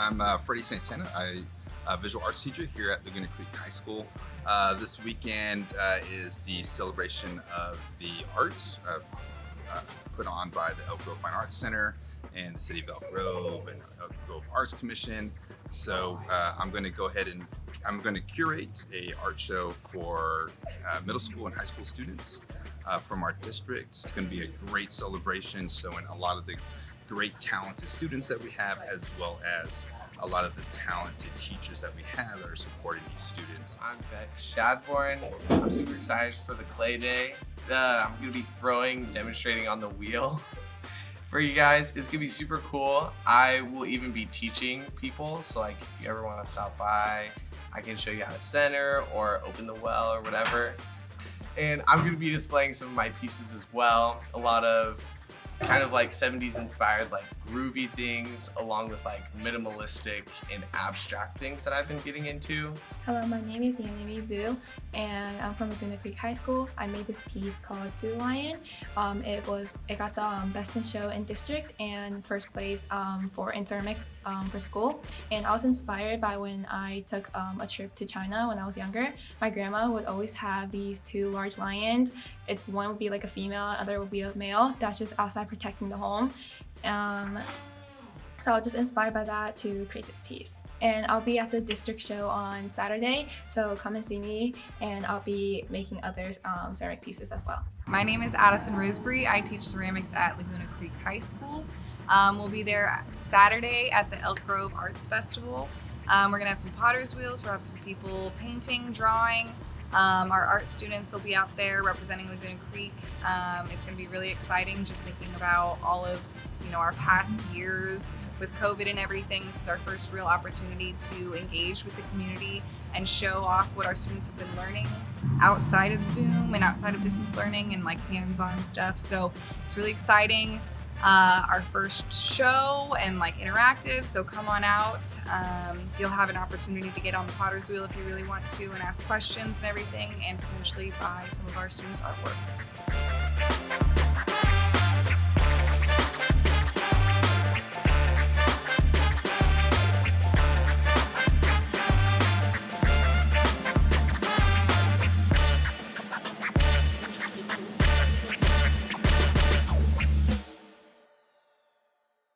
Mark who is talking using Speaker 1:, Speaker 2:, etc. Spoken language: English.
Speaker 1: I'm Freddie Santana. I'm a visual arts teacher here at Laguna Creek High School. This weekend is the celebration of the arts put on by the Elk Grove Fine Arts Center and the City of Elk Grove and Elk Grove Arts Commission. So I'm going to go ahead and I'm going to curate a art show for middle school and high school students from our district. It's going to be a great celebration, showing a lot of the great talented students that we have, as well as a lot of the talented teachers that we have that are supporting these students.
Speaker 2: I'm Beck Shadbourne. I'm super excited for the clay day. I'm going to be demonstrating on the wheel for you guys. It's going to be super cool. I will even be teaching people, so like if you ever want to stop by, I can show you how to center or open the well or whatever. And I'm going to be displaying some of my pieces as well. A lot of kind of like 70s inspired, like groovy things, along with like minimalistic and abstract things that I've been getting into.
Speaker 3: Hello, my name is Yanemi Zhu, and I'm from Laguna Creek High School. I made this piece called Food Lion. It got the Best in Show in District and first place for intermix for school. And I was inspired by when I took a trip to China when I was younger. My grandma would always have these two large lions. One would be like a female, other would be a male. That's just outside protecting the home. So I was just inspired by that to create this piece. And I'll be at the district show on Saturday, so come and see me, and I'll be making other ceramic pieces as well.
Speaker 4: My name is Addison Roseberry. I teach ceramics at Laguna Creek High School. We'll be there Saturday at the Elk Grove Arts Festival. We're gonna have some potter's wheels, we'll have some people painting, drawing. Our art students will be out there representing Laguna Creek. It's going to be really exciting just thinking about all of our past years with COVID and everything. This is our first real opportunity to engage with the community and show off what our students have been learning outside of Zoom and outside of distance learning and like hands-on stuff. So it's really exciting. Our first show and like interactive, so come on out. You'll have an opportunity to get on the potter's wheel if you really want to and ask questions and everything, and potentially buy some of our students' artwork.